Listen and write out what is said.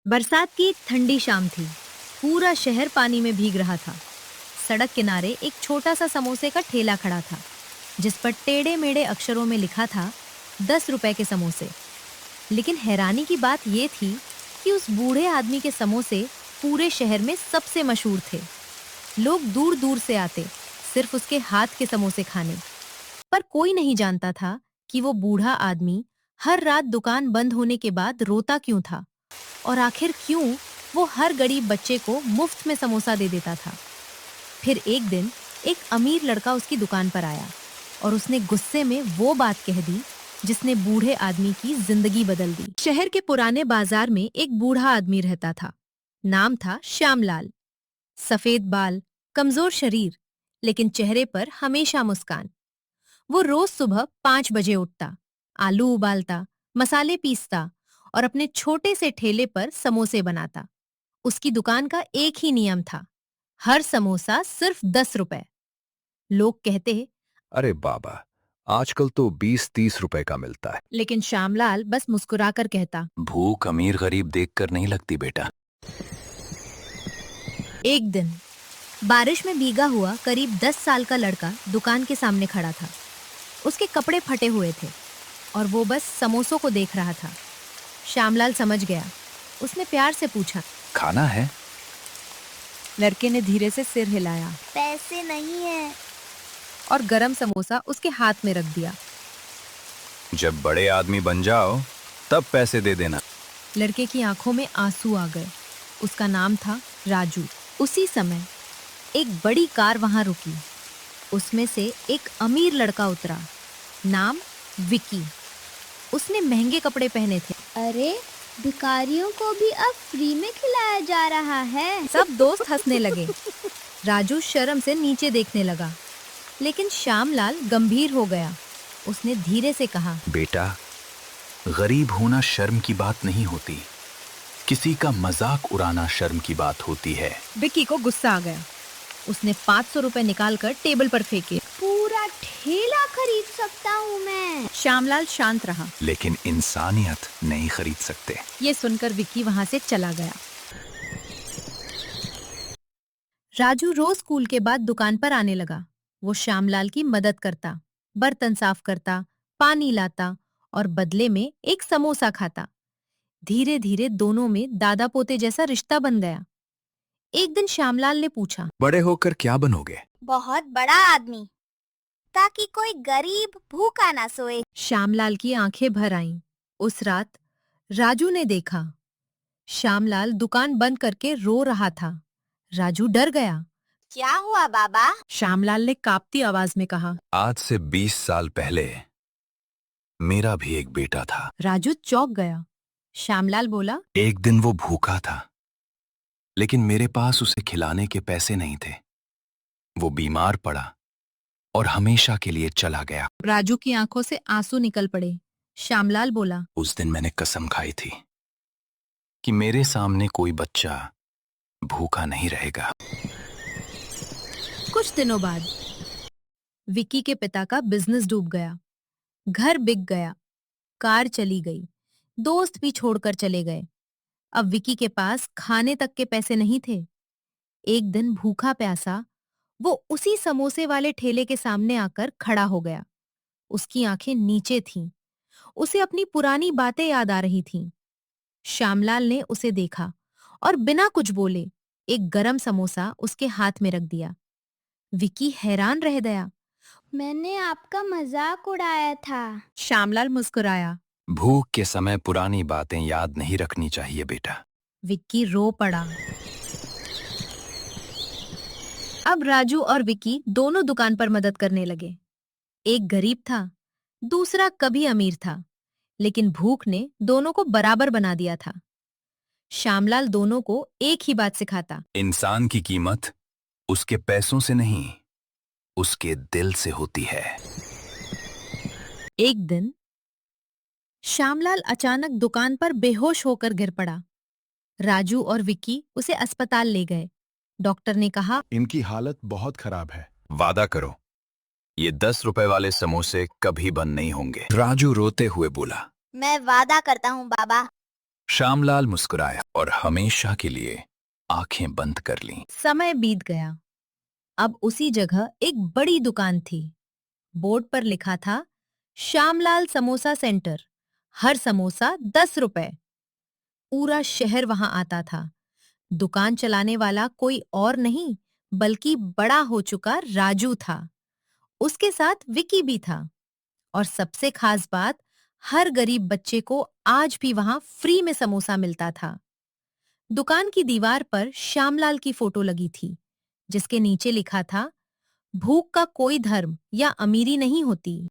बरसात की एक ठंडी शाम थी। पूरा शहर पानी में भीग रहा था। सड़क किनारे एक छोटा सा समोसे का ठेला खड़ा था, जिस पर टेढ़े मेढ़े अक्षरों में लिखा था 10 रुपए के समोसे। लेकिन हैरानी की बात यह थी कि उस बूढ़े आदमी के समोसे पूरे शहर में सबसे मशहूर थे। लोग दूर दूर से आते सिर्फ उसके हाथ के समोसे खाने। पर कोई नहीं जानता था कि वो बूढ़ा आदमी हर रात दुकान बंद होने के बाद रोता क्यों था, और आखिर क्यों वो हर गरीब बच्चे को मुफ्त में समोसा दे देता था। फिर एक दिन एक अमीर लड़का उसकी दुकान पर आया और उसने गुस्से में वो बात कह दी जिसने बूढ़े आदमी की जिंदगी बदल दी। शहर के पुराने बाजार में एक बूढ़ा आदमी रहता था। नाम था श्यामलाल। सफेद बाल, कमजोर शरीर, लेकिन चेहरे पर हमेशा मुस्कान। वो रोज सुबह 5 बजे उठता, आलू उबालता, मसाले पीसता और अपने छोटे से ठेले पर समोसे बनाता। उसकी दुकान का एक ही नियम था, हर समोसा सिर्फ 10 रुपए। लोग कहते, अरे बाबा, आजकल तो 20-30 रुपए का मिलता है। लेकिन श्यामलाल बस मुस्कुराकर कहता। भूख अमीर गरीब देखकर नहीं लगती बेटा। एक दिन बारिश में भीगा हुआ करीब 10 साल का लड़का दुकान के सामने खड़ा था। उसके कपड़े फटे हुए थे और वो बस समोसों को देख रहा था। श्यामलाल समझ गया। उसने प्यार से पूछा, खाना है? लड़के ने धीरे से सिर हिलाया पैसे नहीं है। और गरम समोसा उसके हाथ में रख दिया। जब बड़े आदमी बन जाओ तब पैसे दे देना। लड़के की आंखों में आंसू आ गए। उसका नाम था राजू। उसी समय एक बड़ी कार वहां रुकी। उसमें से एक अमीर लड़का उतरा, नाम विकी। उसने महंगे कपड़े पहने थे। अरे, भिखारियों को भी अब फ्री में खिलाया जा रहा है। सब दोस्त हंसने लगे। राजू शर्म से नीचे देखने लगा, लेकिन श्यामलाल गंभीर हो गया। उसने धीरे से कहा, बेटा, गरीब होना शर्म की बात नहीं होती, किसी का मजाक उड़ाना शर्म की बात होती है। विक्की को गुस्सा आ गया। उसने 500 रुपए निकालकर टेबल पर फेंके। पूरा ठेला खरीद सकता हूँ मैं। श्यामलाल शांत रहा। लेकिन इंसानियत नहीं खरीद सकते। ये सुनकर विक्की वहां से चला गया। राजू रोज स्कूल के बाद दुकान पर आने लगा। वो श्यामलाल की मदद करता, बर्तन साफ करता, पानी लाता और बदले में एक समोसा खाता। धीरे धीरे दोनों में दादा पोते जैसा रिश्ता बन गया। एक दिन श्यामलाल ने पूछा, बड़े होकर क्या बनोगे? बहुत बड़ा आदमी, ताकि कोई गरीब भूखा ना सोए। श्यामलाल की आंखें भर आईं। उस रात राजू ने देखा, श्यामलाल दुकान बंद करके रो रहा था। राजू डर गया। क्या हुआ बाबा? श्यामलाल ने कांपती आवाज में कहा। आज से 20 साल पहले मेरा भी एक बेटा था। राजू चौंक गया। श्यामलाल बोला, एक दिन वो भूखा था, लेकिन मेरे पास उसे खिलाने के पैसे नहीं थे। वो बीमार पड़ा और हमेशा के लिए चला गया। राजू की आंखों से आंसू निकल पड़े। श्यामलाल बोला, उस दिन मैंने कसम खाई थी कि मेरे सामने कोई बच्चा भूखा नहीं रहेगा। कुछ दिनों बाद विक्की के पिता का बिजनेस डूब गया। घर बिक गया, कार चली गई, दोस्त भी छोड़कर चले गए। अब विक्की के पास खाने तक के पैसे नहीं थे। एक दिन भूखा प्यासा वो उसी समोसे वाले ठेले के सामने आकर खड़ा हो गया। उसकी आंखें नीचे थीं। उसे अपनी पुरानी बातें याद आ रही थीं। श्यामलाल ने उसे देखा और बिना कुछ बोले एक गरम समोसा उसके हाथ में रख दिया। विक्की हैरान रह गया। मैंने आपका मजाक उड़ाया था। श्यामलाल मुस्कुराया। भूख के समय पुरानी बातें याद नहीं रखनी चाहिए बेटा। विक्की रो पड़ा। अब राजू और विक्की दोनों दुकान पर मदद करने लगे। एक गरीब था, दूसरा कभी अमीर था, लेकिन भूख ने दोनों को बराबर बना दिया था। श्यामलाल दोनों को एक ही बात सिखाता। इंसान की कीमत उसके पैसों से नहीं, उसके दिल से होती है। एक दिन श्यामलाल अचानक दुकान पर बेहोश होकर गिर पड़ा। राजू और विक्की उसे अस्पताल ले गए। डॉक्टर ने कहा, इनकी हालत बहुत खराब है। वादा करो, ये 10 रुपए वाले समोसे कभी बंद नहीं होंगे। राजू रोते हुए बोला, मैं वादा करता हूँ बाबा, श्यामलाल मुस्कुराया और हमेशा के लिए आंखें बंद कर लीं। समय बीत गया। अब उसी जगह एक बड़ी दुकान थी। बोर्ड पर लिखा था, श्यामलाल समोसा सेंटर, हर समोसा 10 रुपए। पूरा शहर वहां आता था। दुकान चलाने वाला कोई और नहीं बल्कि बड़ा हो चुका राजू था। उसके साथ विकी भी था। और सबसे खास बात, हर गरीब बच्चे को आज भी वहां फ्री में समोसा मिलता था। दुकान की दीवार पर श्यामलाल की फोटो लगी थी, जिसके नीचे लिखा था, भूख का कोई धर्म या अमीरी नहीं होती।